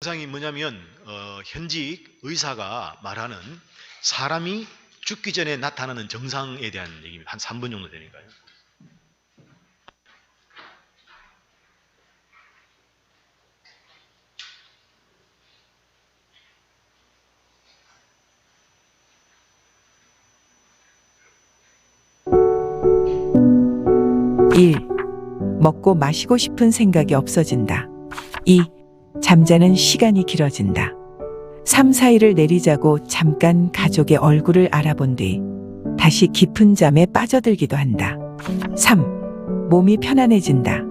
증상이 뭐냐면 현직 의사가 말하는 사람이 죽기 전에 나타나는 증상에 대한 얘기입니다. 한 3분 정도 되니까요. (1) 먹고 마시고 싶은 생각이 없어진다. 2. 잠자는 시간이 길어진다. 3, 4일을 내리자고 잠깐 가족의 얼굴을 알아본 뒤 다시 깊은 잠에 빠져들기도 한다. 3. 몸이 편안해진다.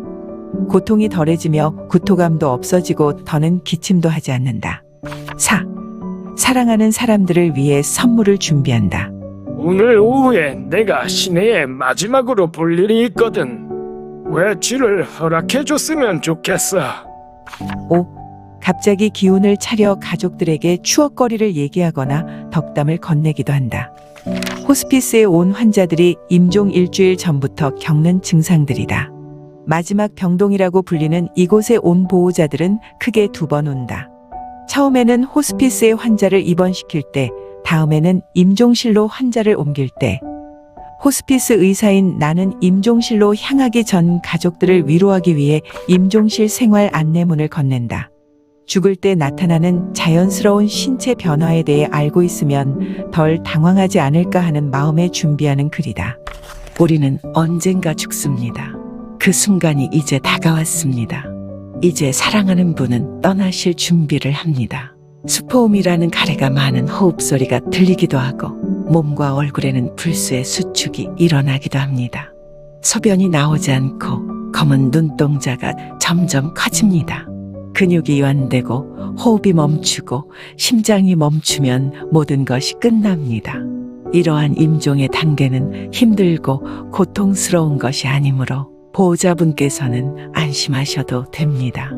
고통이 덜해지며 구토감도 없어지고 더는 기침도 하지 않는다. 4. 사랑하는 사람들을 위해 선물을 준비한다. 오늘 오후에 내가 시내에 마지막으로 볼 일이 있거든. 외출을 허락해줬으면 좋겠어. 5. 갑자기 기운을 차려 가족들에게 추억거리를 얘기하거나 덕담을 건네기도 한다. 호스피스에 온 환자들이 임종 일주일 전부터 겪는 증상들이다. 마지막 병동이라고 불리는 이곳에 온 보호자들은 크게 2번 온다. 처음에는 호스피스에 환자를 입원시킬 때, 다음에는 임종실로 환자를 옮길 때, 호스피스 의사인 나는 임종실로 향하기 전 가족들을 위로하기 위해 임종실 생활 안내문을 건넨다. 죽을 때 나타나는 자연스러운 신체 변화에 대해 알고 있으면 덜 당황하지 않을까 하는 마음에 준비하는 글이다. 우리는 언젠가 죽습니다. 그 순간이 이제 다가왔습니다. 이제 사랑하는 분은 떠나실 준비를 합니다. 수포음이라는 가래가 많은 호흡소리가 들리기도 하고 몸과 얼굴에는 불수의 수축이 일어나기도 합니다. 소변이 나오지 않고 검은 눈동자가 점점 커집니다. 근육이 이완되고 호흡이 멈추고 심장이 멈추면 모든 것이 끝납니다. 이러한 임종의 단계는 힘들고 고통스러운 것이 아니므로 보호자분께서는 안심하셔도 됩니다.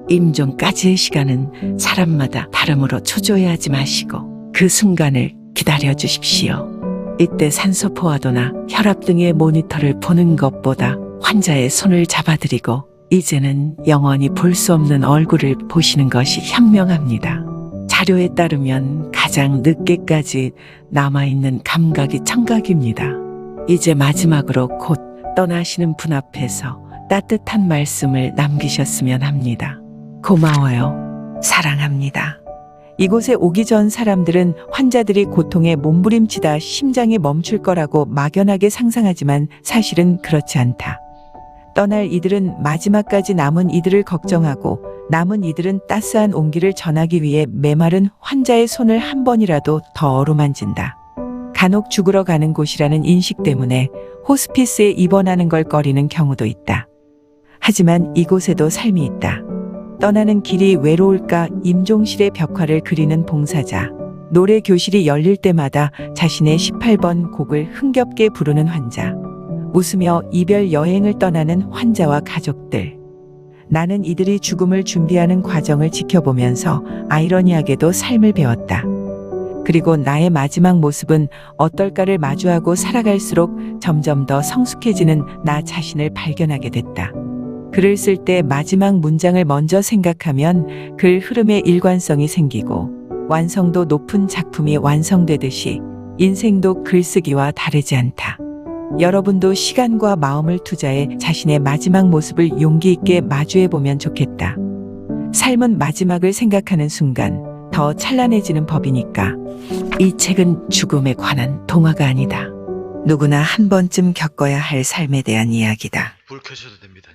임종까지의 시간은 사람마다 다르므로 초조해하지 마시고 그 순간을 기다려 주십시오. 이때 산소 포화도나 혈압 등의 모니터를 보는 것보다 환자의 손을 잡아드리고 이제는 영원히 볼 수 없는 얼굴을 보시는 것이 현명합니다. 자료에 따르면 가장 늦게까지 남아있는 감각이 청각입니다. 이제 마지막으로 곧 떠나시는 분 앞에서 따뜻한 말씀을 남기셨으면 합니다. 고마워요. 사랑합니다. 이곳에 오기 전 사람들은 환자들이 고통에 몸부림치다 심장이 멈출 거라고 막연하게 상상하지만 사실은 그렇지 않다. 떠날 이들은 마지막까지 남은 이들을 걱정하고 남은 이들은 따스한 온기를 전하기 위해 메마른 환자의 손을 한 번이라도 더 어루만진다. 간혹 죽으러 가는 곳이라는 인식 때문에 호스피스에 입원하는 걸 꺼리는 경우도 있다. 하지만 이곳에도 삶이 있다. 떠나는 길이 외로울까 임종실의 벽화를 그리는 봉사자, 노래 교실이 열릴 때마다 자신의 18번 곡을 흥겹게 부르는 환자, 웃으며 이별 여행을 떠나는 환자와 가족들. 나는 이들이 죽음을 준비하는 과정을 지켜보면서 아이러니하게도 삶을 배웠다. 그리고 나의 마지막 모습은 어떨까를 마주하고 살아갈수록 점점 더 성숙해지는 나 자신을 발견하게 됐다. 글을 쓸 때 마지막 문장을 먼저 생각하면 글 흐름에 일관성이 생기고 완성도 높은 작품이 완성되듯이 인생도 글쓰기와 다르지 않다. 여러분도 시간과 마음을 투자해 자신의 마지막 모습을 용기 있게 마주해보면 좋겠다. 삶은 마지막을 생각하는 순간 더 찬란해지는 법이니까. 이 책은 죽음에 관한 동화가 아니다. 누구나 한 번쯤 겪어야 할 삶에 대한 이야기다. 불 켜셔도 됩니다.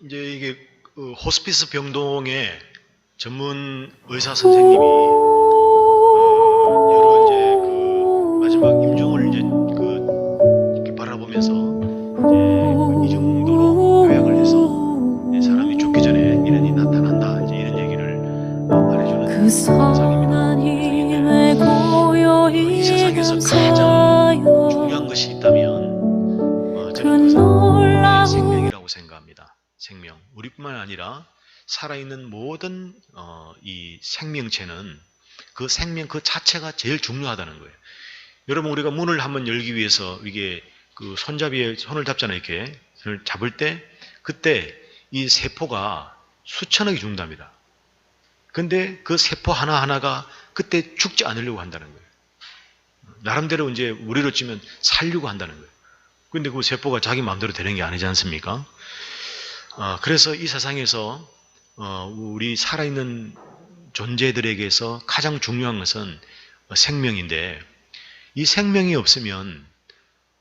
이제 이게 호스피스 병동의 전문 의사 선생님이 여러 이제 그 마지막 임종을 이제 이렇게 바라보면서 이제 이 정도로 요약을 해서 사람이 죽기 전에 이런 일이 나타난다, 이제 이런 얘기를 말해주는 영상입니다. 이 세상에서 가장 중요한 것이 있다면 저는 그것은 생명이라고 생각합니다. 생명. 우리뿐만 아니라 살아있는 모든 이 생명체는 그 생명 그 자체가 제일 중요하다는 거예요. 여러분, 우리가 문을 한번 열기 위해서 이게 그 손잡이에 손을 잡잖아요. 이렇게 손을 잡을 때 그때 이 세포가 수천억이 죽는답니다. 근데 그 세포 하나하나가 그때 죽지 않으려고 한다는 거예요. 나름대로 이제 우리로 치면 살려고 한다는 거예요. 근데 그 세포가 자기 마음대로 되는 게 아니지 않습니까? 그래서 이 세상에서 우리 살아있는 존재들에게서 가장 중요한 것은 생명인데, 이 생명이 없으면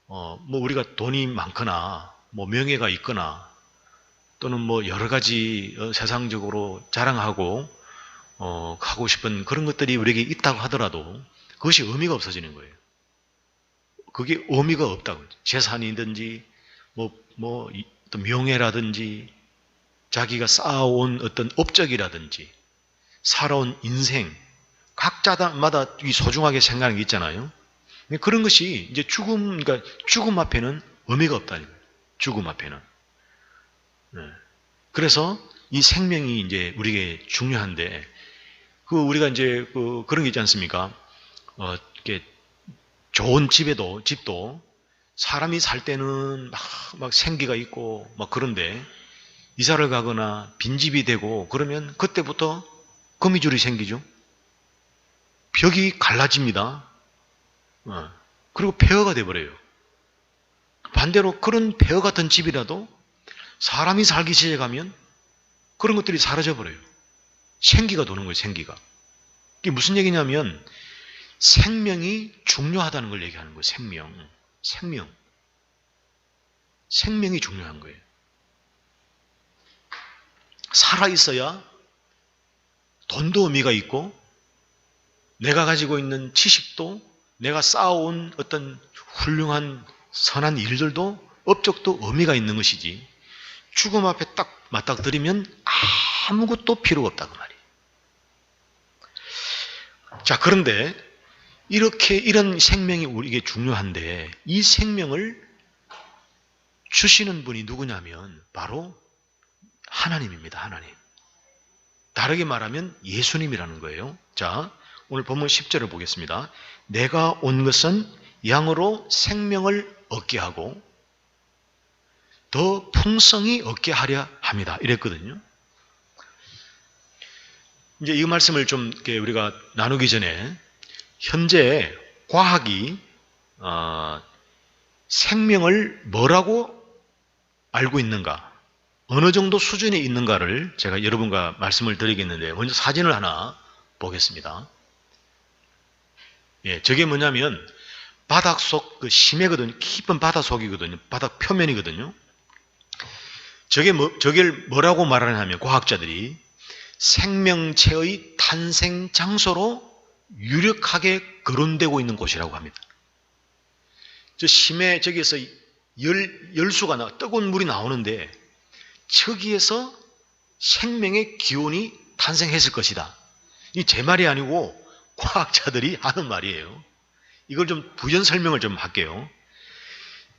뭐 우리가 돈이 많거나 뭐 명예가 있거나 또는 뭐 여러 가지 세상적으로 자랑하고 하고 싶은 그런 것들이 우리에게 있다고 하더라도 그것이 의미가 없어지는 거예요. 그게 의미가 없다고. 재산이든지 또 명예라든지 자기가 쌓아온 어떤 업적이라든지 살아온 인생, 각자마다 소중하게 생각하는 게 있잖아요. 그런 것이 이제 그러니까 죽음 앞에는 의미가 없다는 거예요. 죽음 앞에는. 그래서 이 생명이 이제 우리에게 중요한데, 우리가 이제 그런 게 있지 않습니까? 이렇게 좋은 집도 사람이 살 때는 막 생기가 있고 막 그런데 이사를 가거나 빈집이 되고 그러면 그때부터 거미줄이 생기죠. 벽이 갈라집니다. 그리고 폐허가 돼버려요. 반대로 그런 폐허 같은 집이라도 사람이 살기 시작하면 그런 것들이 사라져버려요. 생기가 도는 거예요. 생기가. 이게 무슨 얘기냐면 생명이 중요하다는 걸 얘기하는 거예요. 생명이 중요한 거예요. 살아있어야 돈도 의미가 있고 내가 가지고 있는 지식도 내가 쌓아온 어떤 훌륭한 선한 일들도 업적도 의미가 있는 것이지, 죽음 앞에 딱 맞닥뜨리면 아무것도 필요가 없다 그 말이에요. 자, 그런데 이런 생명이 우리에게 중요한데 이 생명을 주시는 분이 누구냐면 바로 하나님입니다. 하나님. 다르게 말하면 예수님이라는 거예요. 자, 오늘 본문 10절을 보겠습니다. 내가 온 것은 양으로 생명을 얻게 하고 더 풍성히 얻게 하려 합니다. 이랬거든요. 이제 이 말씀을 좀 이렇게 우리가 나누기 전에 현재 과학이 생명을 뭐라고 알고 있는가, 어느 정도 수준에 있는가를 제가 여러분과 말씀을 드리겠는데, 먼저 사진을 하나 보겠습니다. 예, 저게 뭐냐면 바닷속 심해거든요. 깊은 바닷속이거든요. 바닷 표면이거든요. 저길 뭐라고 말하냐면 과학자들이 생명체의 탄생 장소로 유력하게 거론되고 있는 곳이라고 합니다. 저 심해 저기에서 열수가 뜨거운 물이 나오는데 저기에서 생명의 기원이 탄생했을 것이다. 이 제 말이 아니고 과학자들이 하는 말이에요. 이걸 좀 부연 설명을 좀 할게요.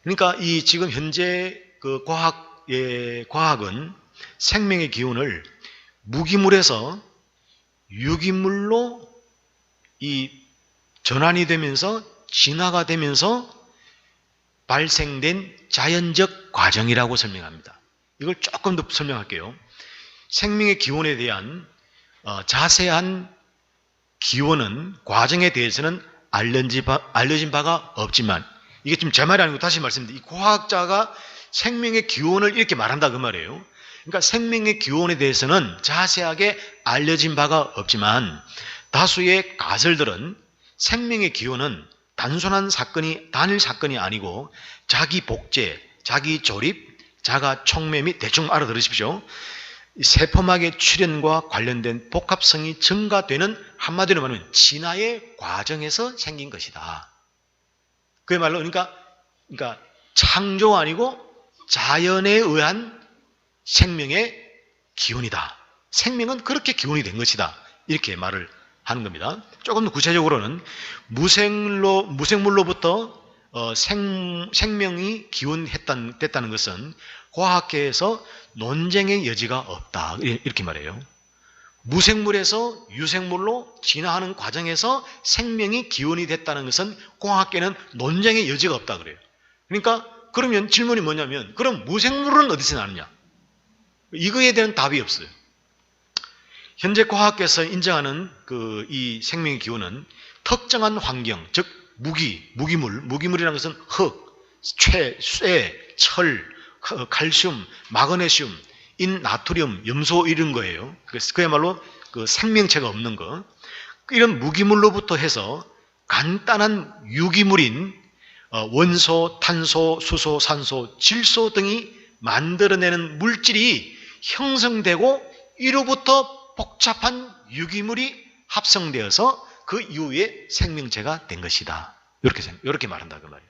그러니까 이 지금 현재 그 과학은 생명의 기원을 무기물에서 유기물로 이 전환이 되면서 진화가 되면서 발생된 자연적 과정이라고 설명합니다. 이걸 조금 더 설명할게요. 생명의 기원에 대한 자세한 기원은 과정에 대해서는 알려진 바가 없지만, 이게 지금 제 말이 아니고 다시 말씀드립니다. 이 과학자가 생명의 기원을 이렇게 말한다 그 말이에요. 그러니까 생명의 기원에 대해서는 자세하게 알려진 바가 없지만 다수의 가설들은 생명의 기원은 단일 사건이 아니고 자기 복제, 자기 조립, 자가 촉매 및 대충 알아들으십시오. 세포막의 출현과 관련된 복합성이 증가되는, 한마디로 말하면 진화의 과정에서 생긴 것이다. 그야말로 그러니까 창조 아니고 자연에 의한 생명의 기원이다. 생명은 그렇게 기원이 된 것이다. 이렇게 말을 하는 겁니다. 조금 더 구체적으로는 무생물로부터 생명이 기원됐다는 것은 과학계에서 논쟁의 여지가 없다. 이렇게 말해요. 무생물에서 유생물로 진화하는 과정에서 생명이 기원이 됐다는 것은 과학계는 논쟁의 여지가 없다 그래요. 그러니까 그러면 질문이 뭐냐면, 그럼 무생물은 어디서 나느냐? 이거에 대한 답이 없어요. 현재 과학계에서 인정하는 이 생명의 기운은 특정한 환경, 즉 무기물이라는 것은 흙, 쇠, 철, 칼슘, 마그네슘, 나트륨, 염소 이런 거예요. 그래서 그야말로 그 생명체가 없는 거. 이런 무기물로부터 해서 간단한 유기물인 원소, 탄소, 수소, 산소, 질소 등이 만들어내는 물질이 형성되고 이로부터 복잡한 유기물이 합성되어서 그 이후에 생명체가 된 것이다. 이렇게 말한다 그 말이에요.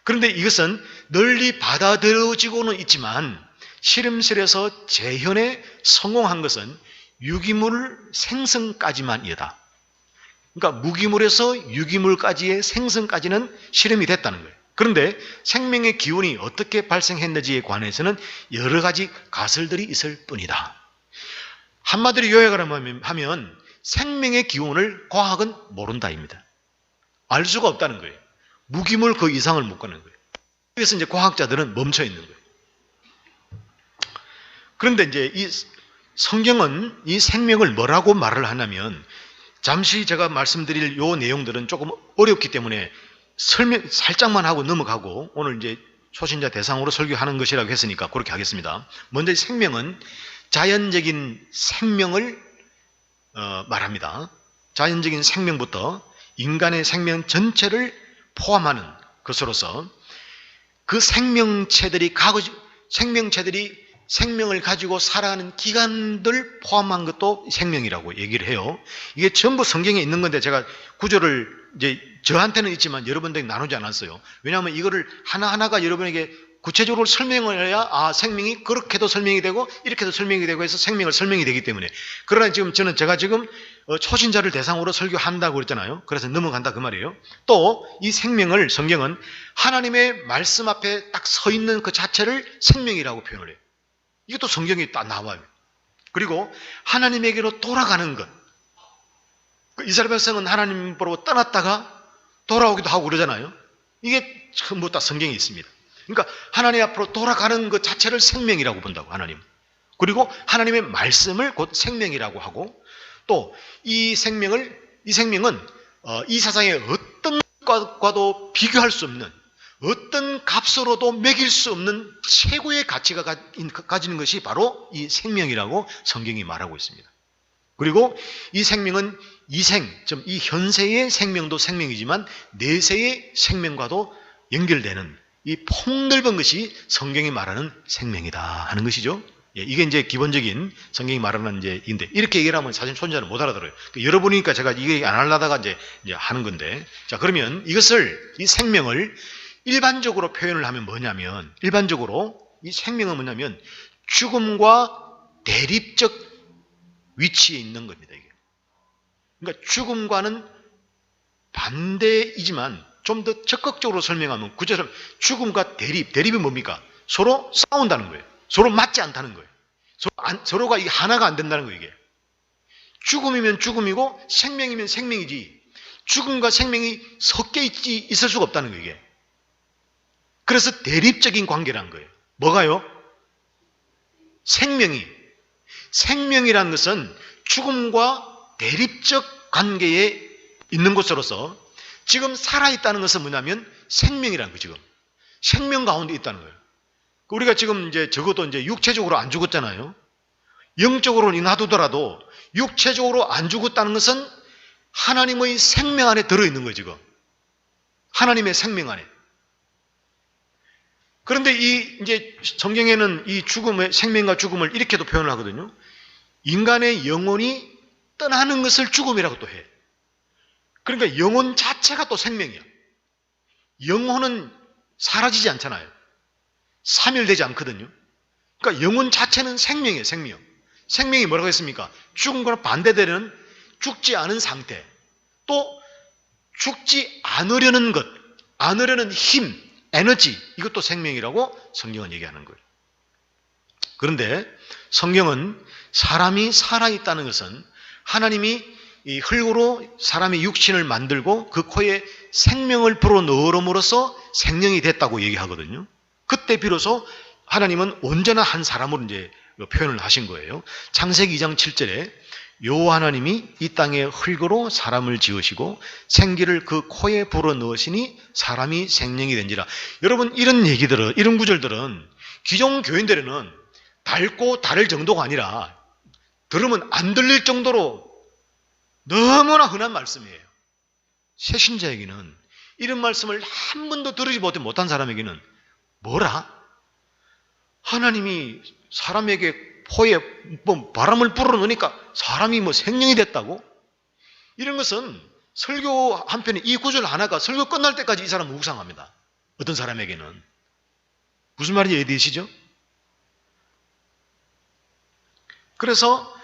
그런데 이것은 널리 받아들여지고는 있지만 실험실에서 재현에 성공한 것은 유기물 생성까지만이다. 그러니까 무기물에서 유기물까지의 생성까지는 실험이 됐다는 거예요. 그런데 생명의 기운이 어떻게 발생했는지에 관해서는 여러 가지 가설들이 있을 뿐이다. 한마디로 요약을 하면 생명의 기운을 과학은 모른다입니다. 알 수가 없다는 거예요. 무기물 그 이상을 못 가는 거예요. 그래서 이제 과학자들은 멈춰 있는 거예요. 그런데 이제 이 성경은 이 생명을 뭐라고 말을 하냐면, 잠시 제가 말씀드릴 요 내용들은 조금 어렵기 때문에 설명 살짝만 하고 넘어가고, 오늘 이제 초신자 대상으로 설교하는 것이라고 했으니까 그렇게 하겠습니다. 먼저 생명은 자연적인 생명을 말합니다. 자연적인 생명부터 인간의 생명 전체를 포함하는 것으로서 그 생명체들이 생명을 가지고 살아가는 기관들 포함한 것도 생명이라고 얘기를 해요. 이게 전부 성경에 있는 건데 제가 구조를 이제 저한테는 있지만 여러분들에게 나누지 않았어요. 왜냐하면 이거를 하나하나가 여러분에게 구체적으로 설명을 해야 생명이 그렇게도 설명이 되고 이렇게도 설명이 되고 해서 생명을 설명이 되기 때문에. 그러나 지금 제가 지금 초신자를 대상으로 설교한다고 그랬잖아요. 그래서 넘어간다 그 말이에요. 또 이 생명을 성경은 하나님의 말씀 앞에 딱 서 있는 그 자체를 생명이라고 표현을 해요. 이것도 성경에 딱 나와요. 그리고 하나님에게로 돌아가는 것. 이스라엘 백성은 하나님으로 떠났다가 돌아오기도 하고 그러잖아요. 이게 전부 다 성경에 있습니다. 그러니까 하나님 앞으로 돌아가는 것 자체를 생명이라고 본다고, 하나님. 그리고 하나님의 말씀을 곧 생명이라고 하고, 또 이 생명은 이 세상의 어떤 것과도 비교할 수 없는, 어떤 값으로도 매길 수 없는 최고의 가치가 가지는 것이 바로 이 생명이라고 성경이 말하고 있습니다. 그리고 이 생명은 이 현세의 생명도 생명이지만 내세의 생명과도 연결되는 이 폭넓은 것이 성경이 말하는 생명이다 하는 것이죠. 이게 이제 기본적인 성경이 말하는 이제인데, 이렇게 얘기를 하면 사실 초신자는 못 알아들어요. 여러분이니까 제가 이게 안 하려다가 이제 하는 건데, 자, 그러면 이 생명을 일반적으로 표현을 하면 뭐냐면, 일반적으로 이 생명은 뭐냐면 죽음과 대립적 위치에 있는 겁니다. 이게. 그러니까 죽음과는 반대이지만 좀 더 적극적으로 설명하면 구체적으로 죽음과 대립이 뭡니까? 서로 싸운다는 거예요. 서로 맞지 않다는 거예요. 서로가 이게 하나가 안 된다는 거예요. 이게. 죽음이면 죽음이고 생명이면 생명이지, 죽음과 생명이 섞여 있을 수가 없다는 거예요. 이게. 그래서 대립적인 관계라는 거예요. 뭐가요? 생명이라는 것은 죽음과 대립적 관계에 있는 것으로서 지금 살아있다는 것은 뭐냐면 생명이라는 거예요. 지금 생명 가운데 있다는 거예요. 우리가 지금 적어도 육체적으로 안 죽었잖아요. 영적으로는 놔두더라도 육체적으로 안 죽었다는 것은 하나님의 생명 안에 들어있는 거예요. 지금 하나님의 생명 안에. 그런데 이제 성경에는 이 생명과 죽음을 이렇게도 표현을 하거든요. 인간의 영혼이 떠나는 것을 죽음이라고 또 해. 그러니까 영혼 자체가 또 생명이야. 영혼은 사라지지 않잖아요. 사멸되지 않거든요. 그러니까 영혼 자체는 생명이에요. 생명이 뭐라고 했습니까? 죽음과 반대되는 죽지 않은 상태, 또 죽지 않으려는 것, 않으려는 힘, 에너지, 이것도 생명이라고 성경은 얘기하는 거예요. 그런데 성경은 사람이 살아있다는 것은 하나님이 이 흙으로 사람의 육신을 만들고 그 코에 생명을 불어넣음으로써 생명이 됐다고 얘기하거든요. 그때 비로소 하나님은 온전한 한 사람으로 이제 표현을 하신 거예요. 창세기 2장 7절에 여호와 하나님이 이 땅에 흙으로 사람을 지으시고 생기를 그 코에 불어 넣으시니 사람이 생명이 된지라. 여러분, 이런 구절들은 기존 교인들에는 닳고 다를 정도가 아니라 들으면 안 들릴 정도로 너무나 흔한 말씀이에요. 새신자에게는, 이런 말씀을 한 번도 들으지 못한 사람에게는 뭐라? 하나님이 사람에게 포에 바람을 불어넣으니까 사람이 생명이 됐다고? 이런 것은 설교 한편에 이 구절 하나가 설교 끝날 때까지 이 사람은 묵상합니다. 어떤 사람에게는. 무슨 말인지 이해되시죠? 그래서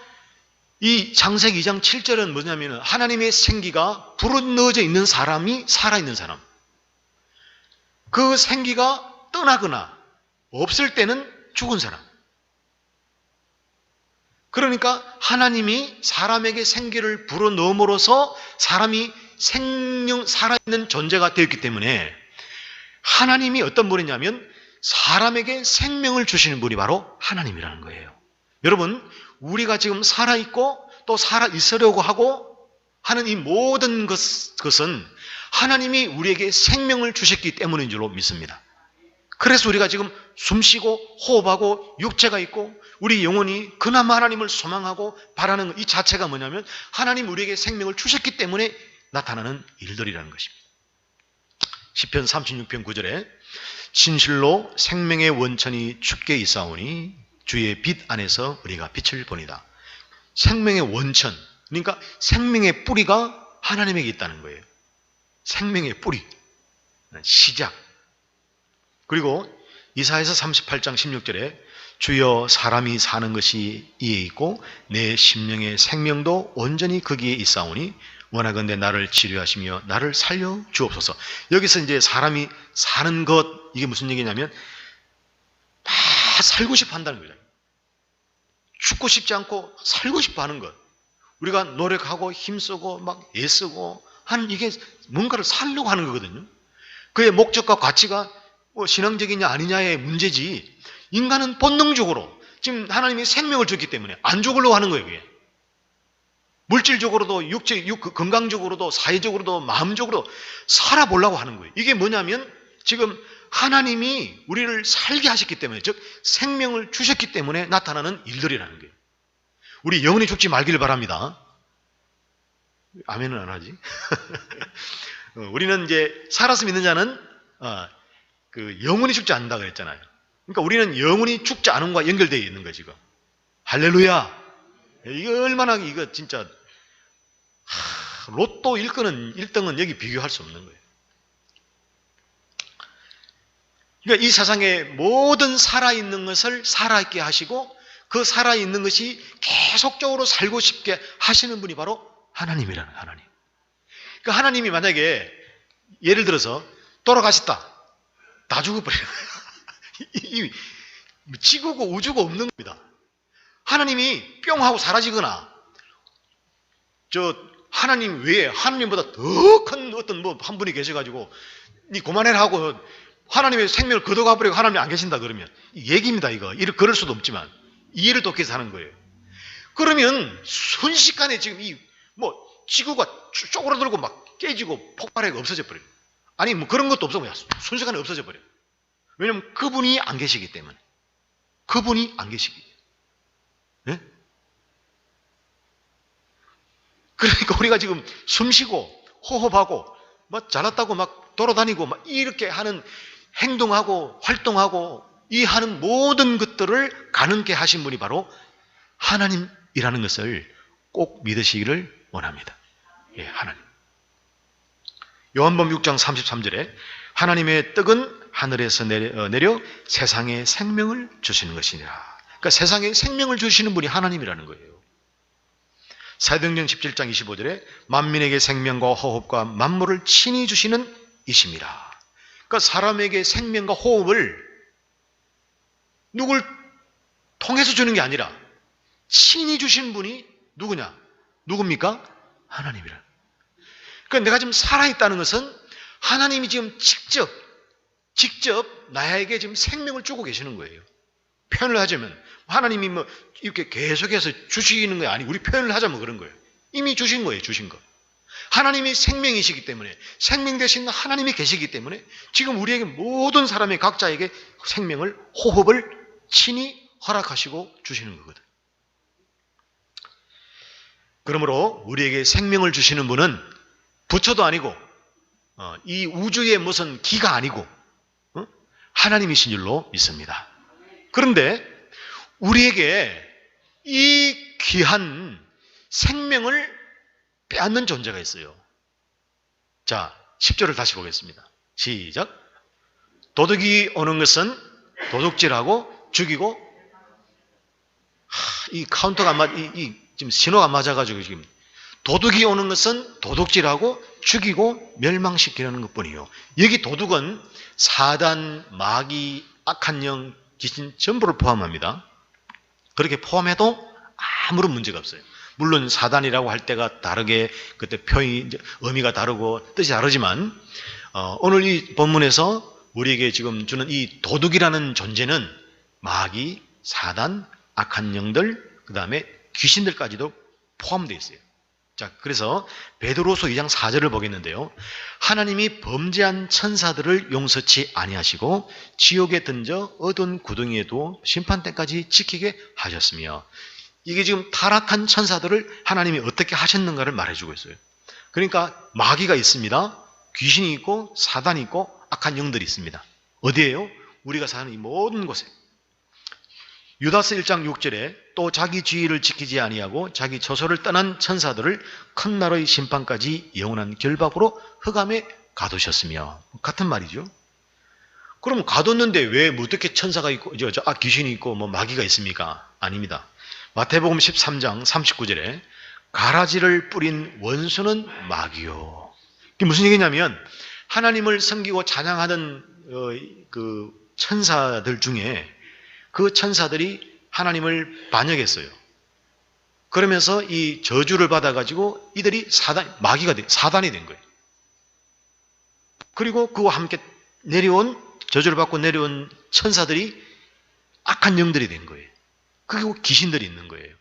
이 창세기 2장 7절은 뭐냐면 하나님의 생기가 불어넣어져 있는 사람이 살아있는 사람. 그 생기가 떠나거나 없을 때는 죽은 사람. 그러니까 하나님이 사람에게 생기를 불어넣음으로써 사람이 살아있는 존재가 되었기 때문에 하나님이 어떤 분이냐면 사람에게 생명을 주시는 분이 바로 하나님이라는 거예요. 여러분, 우리가 지금 살아있고 또 살아있으려고 하고 하는 이 모든 것은 하나님이 우리에게 생명을 주셨기 때문인 줄로 믿습니다. 그래서 우리가 지금 숨쉬고 호흡하고 육체가 있고 우리 영혼이 그나마 하나님을 소망하고 바라는 이 자체가 뭐냐면 하나님 우리에게 생명을 주셨기 때문에 나타나는 일들이라는 것입니다. 시편 36편 9절에 진실로 생명의 원천이 주께 있사오니 주의 빛 안에서 우리가 빛을 보니다. 생명의 원천, 그러니까 생명의 뿌리가 하나님에게 있다는 거예요. 생명의 뿌리, 시작. 그리고 이사야서 38장 16절에 주여 사람이 사는 것이 이에 있고 내 심령의 생명도 온전히 거기에 있사오니 원하건대 나를 치료하시며 나를 살려 주옵소서. 여기서 이제 사람이 사는 것, 이게 무슨 얘기냐면 다 살고 싶어 한다는 거죠. 죽고 싶지 않고 살고 싶어 하는 것. 우리가 노력하고 힘쓰고 막 애쓰고 하는 이게 뭔가를 살려고 하는 거거든요. 그의 목적과 가치가 신앙적이냐 아니냐의 문제지, 인간은 본능적으로 지금 하나님이 생명을 줬기 때문에 안 죽으려고 하는 거예요. 그게. 물질적으로도 건강적으로도 사회적으로도 마음적으로 살아보려고 하는 거예요. 이게 뭐냐면 지금 하나님이 우리를 살게 하셨기 때문에, 즉 생명을 주셨기 때문에 나타나는 일들이라는 거예요. 우리 영원히 죽지 말기를 바랍니다. 아멘은 안 하지? 우리는 이제 살아서 믿는 자는 영원히 죽지 않는다 그랬잖아요. 그러니까 우리는 영원히 죽지 않음과 연결되어 있는 거예요, 지금. 할렐루야! 이거 얼마나, 이거 진짜, 로또 1등은 여기 비교할 수 없는 거예요. 그러니까 이 세상의 모든 살아있는 것을 살아있게 하시고 그 살아있는 것이 계속적으로 살고 싶게 하시는 분이 바로 하나님이라는 하나님. 그러니까 하나님이 만약에 예를 들어서 돌아가셨다. 다 죽어버려요. 지구고 우주가 없는 겁니다. 하나님이 뿅 하고 사라지거나 하나님 외에 하나님보다 더 큰 어떤 한 분이 계셔가지고 니 그만해라 하고 하나님의 생명을 걷어가버리고 하나님이 안 계신다 그러면 얘기입니다. 이거 그럴 수도 없지만 이해를 돕기 위해서 하는 거예요. 그러면 순식간에 지금 지구가 쪼그라들고 막 깨지고 폭발하고 없어져 버려요. 아니 그런 것도 없어. 그냥 순식간에 없어져 버려요. 왜냐하면 그분이 안 계시기 때문에. 그분이 안 계시기 때문에. 네? 그러니까 우리가 지금 숨쉬고 호흡하고 막 잘났다고 막 돌아다니고 막 이렇게 하는 행동하고 활동하고 이 하는 모든 것들을 가능케 하신 분이 바로 하나님이라는 것을 꼭 믿으시기를 원합니다. 예, 하나님. 요한복음 6장 33절에 하나님의 떡은 하늘에서 내려 세상에 생명을 주시는 것이니라. 그러니까 세상에 생명을 주시는 분이 하나님이라는 거예요. 사도행전 17장 25절에 만민에게 생명과 호흡과 만물을 친히 주시는 이심이라. 그러니까 사람에게 생명과 호흡을 누굴 통해서 주는 게 아니라 친히 주신 분이 누굽니까? 하나님이라. 그러니까 내가 지금 살아있다는 것은 하나님이 지금 직접 나에게 지금 생명을 주고 계시는 거예요. 표현을 하자면 하나님이 뭐 이렇게 계속해서 주시는 게 아니고 우리 표현을 하자면 그런 거예요. 이미 주신 거예요. 주신 거. 하나님이 생명이시기 때문에, 생명 대신 하나님이 계시기 때문에 지금 우리에게 모든 사람의 각자에게 생명을, 호흡을 친히 허락하시고 주시는 거거든. 그러므로 우리에게 생명을 주시는 분은 부처도 아니고 이 우주의 무슨 기가 아니고 하나님이신 줄로 믿습니다. 그런데 우리에게 이 귀한 생명을 빼앗는 존재가 있어요. 자, 10절을 다시 보겠습니다. 시작. 도둑이 오는 것은 도둑질하고 죽이고, 이 카운터가 안 맞, 지금 신호가 안 맞아가지고 지금 도둑이 오는 것은 도둑질하고 죽이고 멸망시키려는 것뿐이요. 여기 도둑은 사단, 마귀, 악한 영, 귀신 전부를 포함합니다. 그렇게 포함해도 아무런 문제가 없어요. 물론 사단이라고 할 때가 다르게 그때 표현, 의미가 다르고 뜻이 다르지만 오늘 이 본문에서 우리에게 지금 주는 이 도둑이라는 존재는 마귀, 사단, 악한 영들, 그 다음에 귀신들까지도 포함되어 있어요. 자, 그래서 베드로서 2장 4절을 보겠는데요. 하나님이 범죄한 천사들을 용서치 아니하시고 지옥에 던져 어두운 구덩이에 두어 심판 때까지 지키게 하셨으며, 이게 지금 타락한 천사들을 하나님이 어떻게 하셨는가를 말해주고 있어요. 그러니까 마귀가 있습니다. 귀신이 있고 사단이 있고 악한 영들이 있습니다. 어디에요? 우리가 사는 이 모든 곳에. 유다서 1장 6절에 또 자기 주의를 지키지 아니하고 자기 처소를 떠난 천사들을 큰 날의 심판까지 영원한 결박으로 흑암에 가두셨으며, 같은 말이죠. 그럼 가뒀는데 왜 어떻게 천사가 있고 귀신이 있고 뭐 마귀가 있습니까? 아닙니다. 마태복음 13장 39절에 가라지를 뿌린 원수는 마귀요. 이게 무슨 얘기냐면 하나님을 섬기고 찬양하는 그 천사들 중에 그 천사들이 하나님을 반역했어요. 그러면서 이 저주를 받아가지고 이들이 사단이 된 거예요. 그리고 그와 함께 저주를 받고 내려온 천사들이 악한 영들이 된 거예요. 그리고 귀신들이 있는 거예요.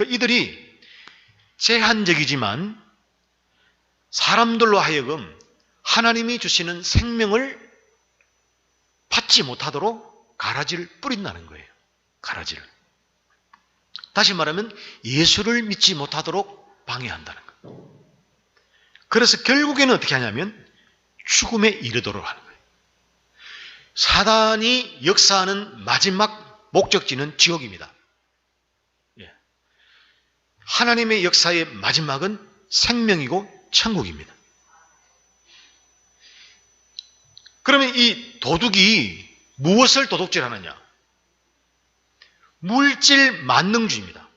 이들이 제한적이지만 사람들로 하여금 하나님이 주시는 생명을 받지 못하도록 가라지를 뿌린다는 거예요. 가라지를. 다시 말하면 예수를 믿지 못하도록 방해한다는 거예요. 그래서 결국에는 어떻게 하냐면 죽음에 이르도록 하는 거예요. 사단이 역사하는 마지막 목적지는 지옥입니다. 예. 하나님의 역사의 마지막은 생명이고 천국입니다. 그러면 이 도둑이 무엇을 도둑질하느냐? 물질 만능주의입니다.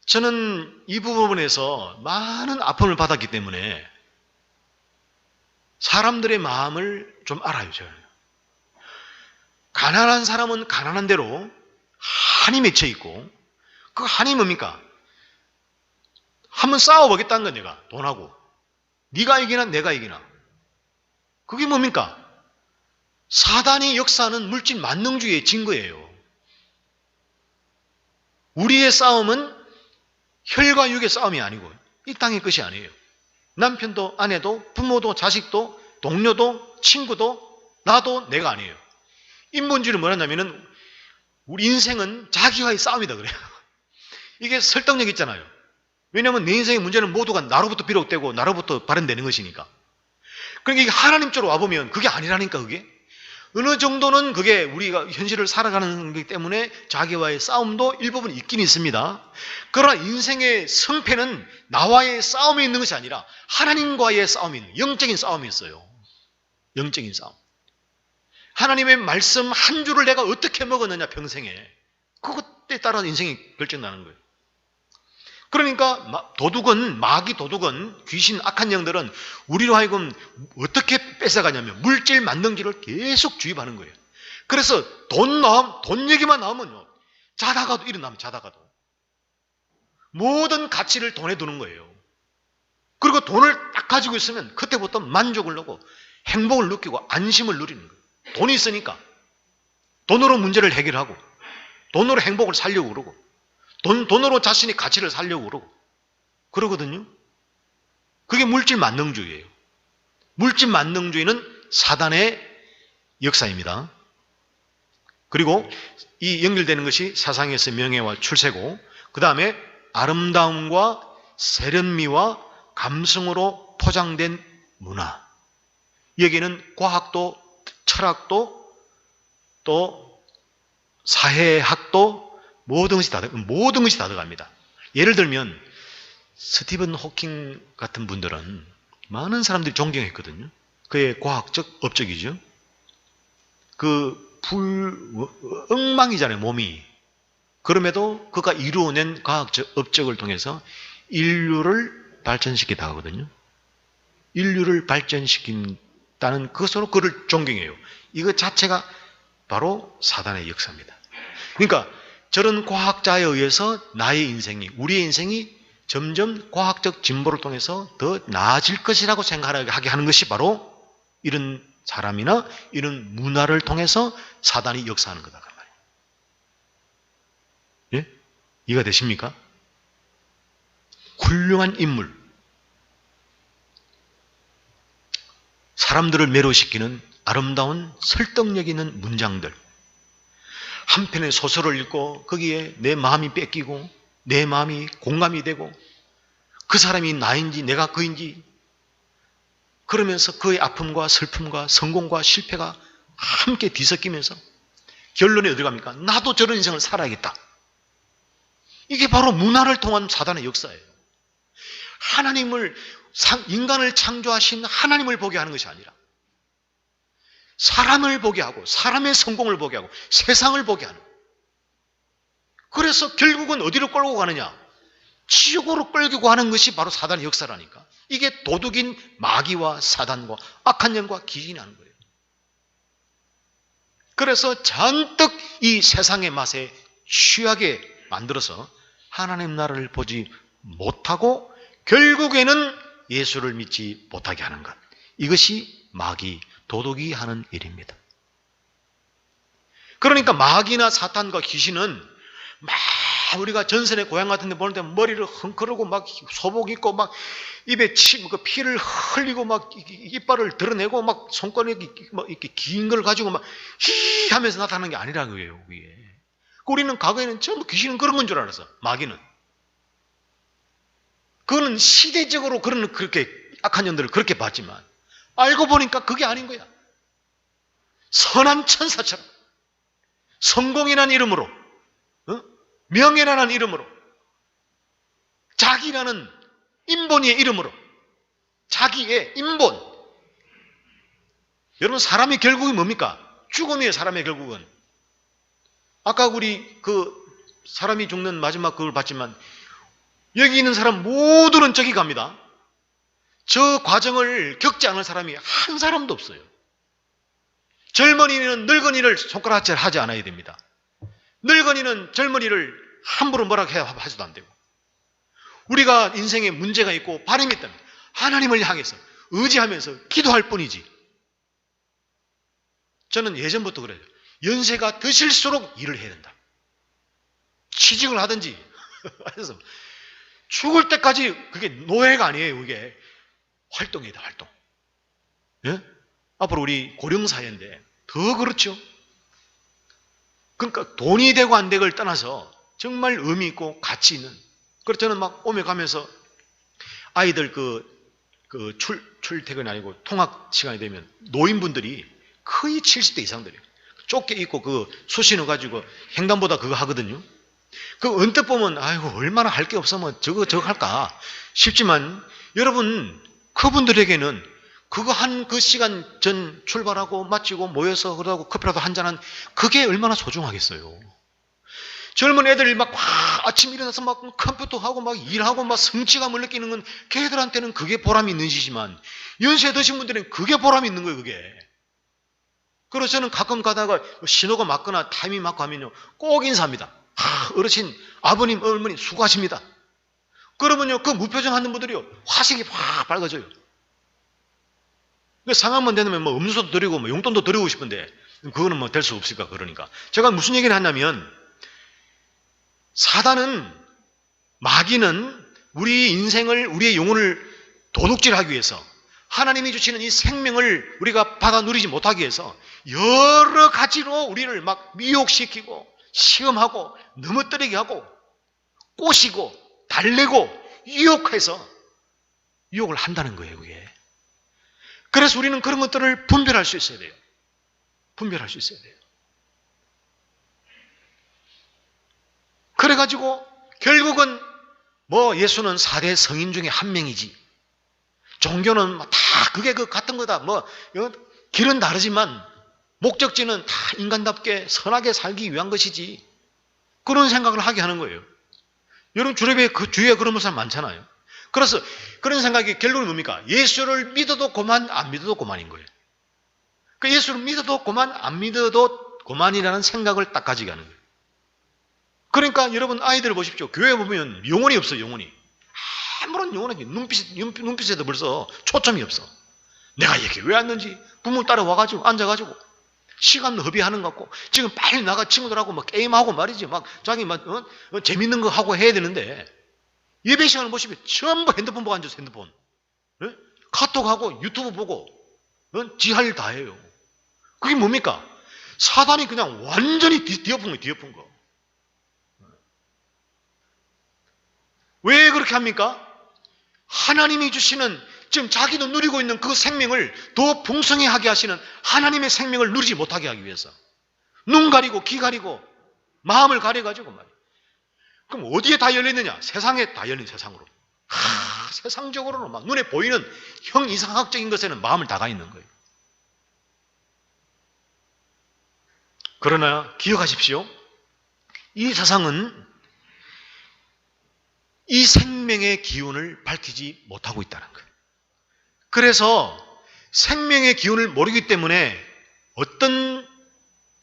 저는 이 부분에서 많은 아픔을 받았기 때문에 사람들의 마음을 좀 알아요. 저는. 가난한 사람은 가난한 대로 한이 맺혀 있고, 그 한이 뭡니까? 한번 싸워보겠다는 건 내가 돈하고. 네가 이기나 내가 이기나. 그게 뭡니까? 사단이 역사하는 물질 만능주의의 증거예요. 우리의 싸움은 혈과 육의 싸움이 아니고 이 땅의 것이 아니에요. 남편도 아내도 부모도 자식도 동료도 친구도 나도 내가 아니에요. 인본주의를 뭐라냐면은 우리 인생은 자기와의 싸움이다 그래요. 이게 설득력 있잖아요. 왜냐하면 내 인생의 문제는 모두가 나로부터 비롯되고 나로부터 발현되는 것이니까. 그러니까 이게 하나님 쪽으로 와보면 그게 아니라니까. 그게 어느 정도는 그게 우리가 현실을 살아가는 거기 때문에 자기와의 싸움도 일부분 있긴 있습니다. 그러나 인생의 승패는 나와의 싸움이 있는 것이 아니라 하나님과의 싸움이 있는, 영적인 싸움이 있어요. 영적인 싸움. 하나님의 말씀 한 줄을 내가 어떻게 먹었느냐 평생에, 그것에 따라 인생이 결정나는 거예요. 그러니까 마귀 도둑은, 귀신 악한 영들은 우리로 하여금 어떻게 뺏어가냐면 물질 만능주의를 계속 주입하는 거예요. 그래서 돈 얘기만 나오면요, 자다가도 일어나면 자다가도 모든 가치를 돈에 두는 거예요. 그리고 돈을 딱 가지고 있으면 그때부터 만족을 하고 행복을 느끼고 안심을 누리는 거예요. 돈이 있으니까 돈으로 문제를 해결하고. 돈으로 행복을 살려고 그러고, 돈으로 자신의 가치를 살려고 그러고, 그러거든요. 그게 물질 만능주의예요. 물질 만능주의는 사단의 역사입니다. 그리고 이 연결되는 것이 사상에서 명예와 출세고, 그 다음에 아름다움과 세련미와 감성으로 포장된 문화. 여기는 과학도, 철학도, 또 사회학도 모든 것이 다 들어갑니다. 예를 들면 스티븐 호킹 같은 분들은 많은 사람들이 존경했거든요. 그의 과학적 업적이죠. 엉망이잖아요, 몸이. 그럼에도 그가 이루어낸 과학적 업적을 통해서 인류를 발전시키다 하거든요. 인류를 발전시킨다는 것으로 그를 존경해요. 이거 자체가 바로 사단의 역사입니다. 그러니까 저런 과학자에 의해서 나의 인생이, 우리의 인생이 점점 과학적 진보를 통해서 더 나아질 것이라고 생각하게 하는 것이 바로 이런 사람이나 이런 문화를 통해서 사단이 역사하는 거다. 그 말이에요. 예? 이해가 되십니까? 훌륭한 인물, 사람들을 매료시키는 아름다운 설득력 있는 문장들, 한 편의 소설을 읽고 거기에 내 마음이 뺏기고 내 마음이 공감이 되고 그 사람이 나인지 내가 그인지, 그러면서 그의 아픔과 슬픔과 성공과 실패가 함께 뒤섞이면서 결론이 어디 갑니까? 나도 저런 인생을 살아야겠다. 이게 바로 문화를 통한 사단의 역사예요. 인간을 창조하신 하나님을 보게 하는 것이 아니라 사람을 보게 하고 사람의 성공을 보게 하고 세상을 보게 하는. 그래서 결국은 어디로 끌고 가느냐? 지옥으로 끌고 가는 것이 바로 사단의 역사라니까. 이게 도둑인 마귀와 사단과 악한 영과 귀신이 하는 거예요. 그래서 잔뜩 이 세상의 맛에 취하게 만들어서 하나님 나라를 보지 못하고 결국에는 예수를 믿지 못하게 하는 것. 이것이 마귀, 도둑이 하는 일입니다. 그러니까 마귀나 사탄과 귀신은 막 우리가 전선의 고향 같은 데 보는 데 머리를 헝클고 막 소복 입고 막 입에 피를 흘리고 막 이빨을 드러내고 막 손가락에 이렇게 긴 걸 가지고 막 히 하면서 나타나는 게 아니라고요. 그게. 우리는 과거에는 전부 귀신은 그런 건 줄 알았어. 마귀는. 그거는 시대적으로 그렇게 악한 년들을 그렇게 봤지만 알고 보니까 그게 아닌 거야. 선한 천사처럼 성공이라는 이름으로, 명예라는 이름으로, 자기라는 인본의 이름으로, 자기의 인본. 여러분, 사람의 결국이 뭡니까? 죽음이에요. 사람의 결국은. 아까 우리 사람이 죽는 마지막 그걸 봤지만 여기 있는 사람 모두는 저기 갑니다. 저 과정을 겪지 않은 사람이 한 사람도 없어요. 젊은이는 늙은이를 손가락질 하지 않아야 됩니다. 늙은이는 젊은이를 함부로 뭐라고 해서도 안 되고, 우리가 인생에 문제가 있고 바람이 있다면 하나님을 향해서 의지하면서 기도할 뿐이지. 저는 예전부터 그래요. 연세가 드실수록 일을 해야 된다. 취직을 하든지 해서 죽을 때까지 그게 노예가 아니에요. 그게 활동이다, 활동. 예? 앞으로 우리 고령사회인데 더 그렇죠. 그러니까 돈이 되고 안 되고를 떠나서 정말 의미 있고 가치 있는. 그래서 저는 막 오며 가면서 아이들 출퇴근이 아니고 통학 시간이 되면 노인분들이 거의 70대 이상들이에요. 좁게 입고 수신호 가지고 횡단보다 그거 하거든요. 언뜻 보면 아이고 얼마나 할 게 없으면 저거 할까 싶지만, 여러분 그분들에게는 그거 그 시간 전 출발하고 마치고 모여서 그러고 커피라도 한잔한 그게 얼마나 소중하겠어요. 젊은 애들이 막 아침 일어나서 막 컴퓨터 하고 막 일하고 막 성취감을 느끼는 건 걔들한테는 그게 보람이 있는 짓이지만 연세 드신 분들은 그게 보람이 있는 거예요. 그게. 그래서 저는 가끔 가다가 신호가 맞거나 타이밍 맞고 하면요 꼭 인사합니다. 어르신, 아버님, 어머니 수고하십니다. 그러면요 그 무표정 하는 분들이요 화색이 확 밝아져요. 상황만 되면 뭐 음료수도 드리고 뭐 용돈도 드리고 싶은데 그거는 뭐 될 수 없으니까. 그러니까 제가 무슨 얘기를 하냐면, 사단은, 마귀는 우리 인생을, 우리의 영혼을 도둑질하기 위해서, 하나님이 주시는 이 생명을 우리가 받아 누리지 못하기 위해서 여러 가지로 우리를 막 미혹시키고 시험하고 넘어뜨리게 하고 꼬시고 달래고 유혹해서 유혹을 한다는 거예요, 그게. 그래서 우리는 그런 것들을 분별할 수 있어야 돼요. 분별할 수 있어야 돼요. 그래가지고 결국은 뭐 예수는 4대 성인 중에 한 명이지, 종교는 다 그게 그 같은 거다, 뭐 길은 다르지만 목적지는 다 인간답게 선하게 살기 위한 것이지, 그런 생각을 하게 하는 거예요. 여러분 주위에 그런 사람 많잖아요. 그래서 그런 생각이 결국은 뭡니까? 예수를 믿어도 고만, 안 믿어도 고만인 거예요. 그 예수를 믿어도 고만, 안 믿어도 고만이라는 생각을 딱 가지게 하는 거예요. 그러니까 여러분 아이들 보십시오. 교회 보면 영혼이 없어요. 영혼이. 아무런 영혼이 눈빛에도 벌써 초점이 없어. 내가 여기 왜 왔는지 부모 따라와가지고 앉아가지고 시간 허비하는 것 같고, 지금 빨리 나가 친구들하고 막 게임하고 말이지, 막 자기 막 재밌는 거 하고 해야 되는데, 예배 시간을 보시면 전부 핸드폰 보고 앉아서 핸드폰, 카톡하고 유튜브 보고 지 할 일 다 해요. 그게 뭡니까? 사단이 그냥 완전히 뒤엎은 거예요. 뒤엎은 거. 왜 그렇게 합니까? 하나님이 주시는, 지금 자기도 누리고 있는 그 생명을 더 풍성하게 하시는 하나님의 생명을 누리지 못하게 하기 위해서 눈 가리고 귀 가리고 마음을 가려가지고 말이에요. 그럼 어디에 다 열려있느냐? 세상에 다 열린 세상으로. 세상적으로는 막 눈에 보이는 형이상학적인 것에는 마음을 다 가 있는 거예요. 그러나 기억하십시오. 이 세상은 이 생명의 기운을 밝히지 못하고 있다는 거예요. 그래서 생명의 기운을 모르기 때문에 어떤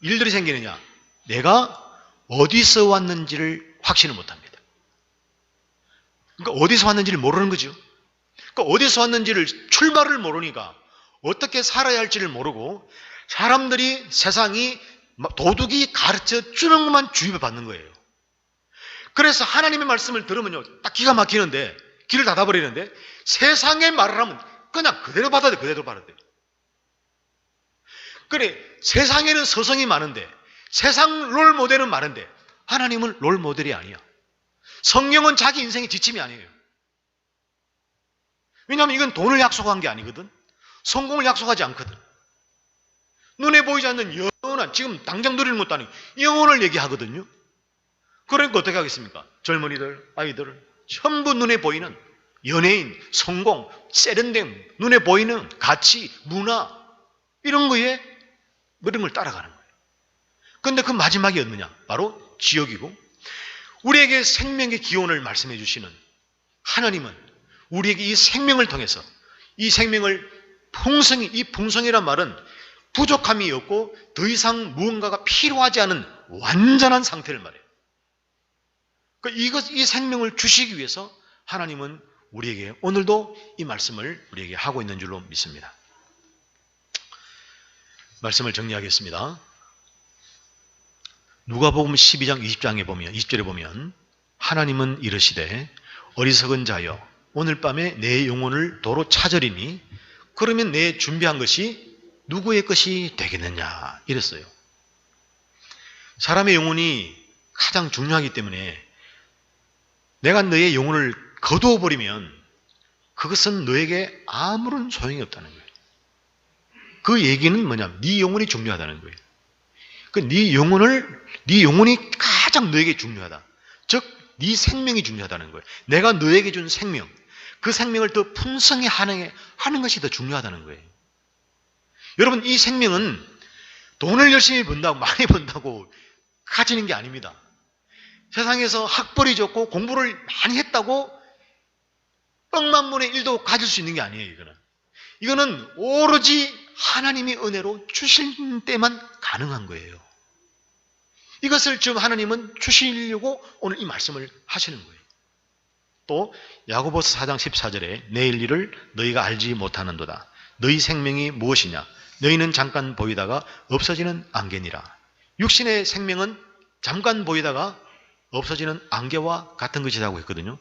일들이 생기느냐? 내가 어디서 왔는지를 확신을 못합니다. 그러니까 어디서 왔는지를 모르는 거죠. 그러니까 어디서 왔는지를, 출발을 모르니까 어떻게 살아야 할지를 모르고, 사람들이, 세상이, 도둑이 가르쳐 주는 것만 주입을 받는 거예요. 그래서 하나님의 말씀을 들으면요, 딱 기가 막히는데, 길을 닫아버리는데, 세상의 말을 하면 그냥 그대로 받아야 돼. 그대로 받아야 돼. 그래, 세상에는 서성이 많은데, 세상 롤모델은 많은데, 하나님은 롤모델이 아니야. 성경은 자기 인생의 지침이 아니에요. 왜냐하면 이건 돈을 약속한 게 아니거든. 성공을 약속하지 않거든. 눈에 보이지 않는 영원한, 지금 당장 누리는 것도 아니고 영혼을 얘기하거든요. 그러니까 어떻게 하겠습니까? 젊은이들, 아이들 전부 눈에 보이는 연예인, 성공, 세련됨, 눈에 보이는 가치, 문화, 이런 거에 이런 걸 따라가는 거예요. 그런데 그 마지막이 어느냐? 바로 지옥이고, 우리에게 생명의 기원을 말씀해 주시는 하나님은 우리에게 이 생명을 통해서, 이 생명을 풍성히, 이 풍성이란 말은 부족함이 없고 더 이상 무언가가 필요하지 않은 완전한 상태를 말해요. 이 생명을 주시기 위해서 하나님은 우리에게 오늘도 이 말씀을 우리에게 하고 있는 줄로 믿습니다. 말씀을 정리하겠습니다. 누가복음 12장 20장에 보면, 20절에 보면 하나님은 이르시되 어리석은 자여 오늘 밤에 내 영혼을 도로 찾으리니 그러면 내 준비한 것이 누구의 것이 되겠느냐 이랬어요. 사람의 영혼이 가장 중요하기 때문에 내가 너의 영혼을 거두어 버리면 그것은 너에게 아무런 소용이 없다는 거예요. 그 얘기는 뭐냐면 네 영혼이 중요하다는 거예요. 네 영혼이 가장 너에게 중요하다. 즉 네 생명이 중요하다는 거예요. 내가 너에게 준 생명, 그 생명을 더 풍성히 하는 것이 더 중요하다는 거예요. 여러분, 이 생명은 돈을 열심히 번다고, 많이 번다고 가지는 게 아닙니다. 세상에서 학벌이 좋고 공부를 많이 했다고 억만분의 1도 가질 수 있는 게 아니에요. 이거는 오로지 하나님의 은혜로 주실 때만 가능한 거예요. 이것을 지금 하나님은 주시려고 오늘 이 말씀을 하시는 거예요. 또 야고보서 4장 14절에 내일 일을 너희가 알지 못하는도다. 너희 생명이 무엇이냐? 너희는 잠깐 보이다가 없어지는 안개니라. 육신의 생명은 잠깐 보이다가 없어지는 안개와 같은 것이라고 했거든요.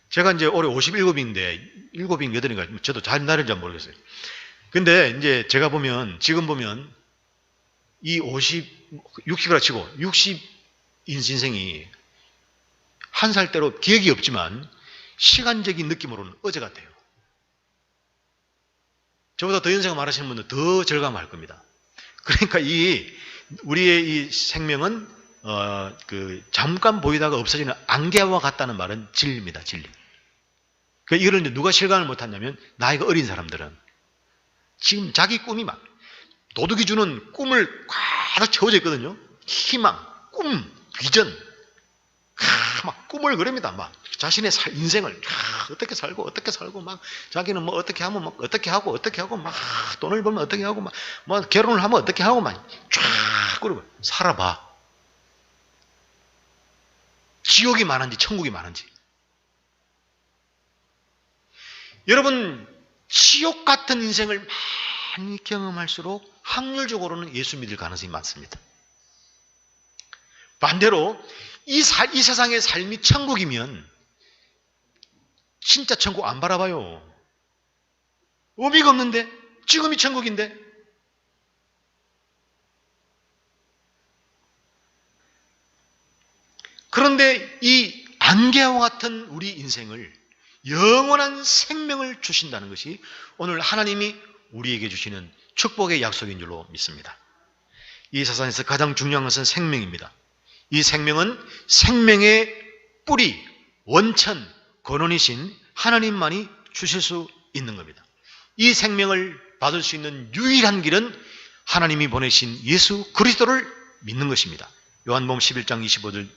제가 이제 올해 57인데 7인 8인가 저도 잘 나를 잘 모르겠어요. 근데 이제 제가 보면 지금 보면 이 60이라 치고 60 인생이 한 살대로 기억이 없지만 시간적인 느낌으로는 어제 같아요. 저보다 더 연세가 많으시는 분은 더 절감할 겁니다. 그러니까 우리의 이 생명은 잠깐 보이다가 없어지는 안개와 같다는 말은 진리입니다. 진리. 이거를 이제 누가 실감을 못하냐면 나이가 어린 사람들은 지금 자기 꿈이 막 도둑이 주는 꿈을 가득 채워져 있거든요. 희망, 꿈, 비전, 막 꿈을 그립니다. 막 자신의 인생을 어떻게 살고 막 자기는 뭐 어떻게 하면 막 어떻게 하고 막 돈을 벌면 어떻게 하고 막 뭐 결혼을 하면 어떻게 하고 막 쫙 그러고 살아봐. 지옥이 많은지 천국이 많은지. 여러분, 지옥 같은 인생을 많이 경험할수록 확률적으로는 예수 믿을 가능성이 많습니다. 반대로 이 세상의 삶이 천국이면 진짜 천국 안 바라봐요. 의미가 없는데 지금이 천국인데. 그런데 이 안개와 같은 우리 인생을 영원한 생명을 주신다는 것이 오늘 하나님이 우리에게 주시는 축복의 약속인 줄로 믿습니다. 이 세상에서 가장 중요한 것은 생명입니다. 이 생명은 생명의 뿌리, 원천, 근원이신 하나님만이 주실 수 있는 겁니다. 이 생명을 받을 수 있는 유일한 길은 하나님이 보내신 예수 그리스도를 믿는 것입니다. 요한복음 11장 25절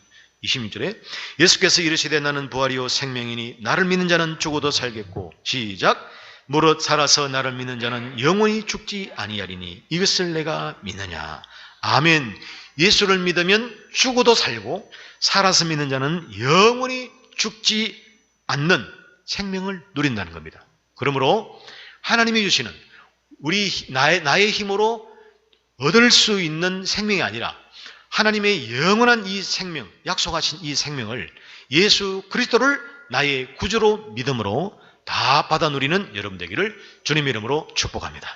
26절에 예수께서 이르시되 나는 부활이요 생명이니 나를 믿는 자는 죽어도 살겠고 시작 무릇 살아서 나를 믿는 자는 영원히 죽지 아니하리니 이것을 내가 믿느냐. 아멘. 예수를 믿으면 죽어도 살고 살아서 믿는 자는 영원히 죽지 않는 생명을 누린다는 겁니다. 그러므로 하나님이 주시는 나의 힘으로 얻을 수 있는 생명이 아니라 하나님의 영원한 이 생명, 약속하신 이 생명을 예수 그리스도를 나의 구주로 믿음으로 다 받아 누리는 여러분 되기를 주님의 이름으로 축복합니다.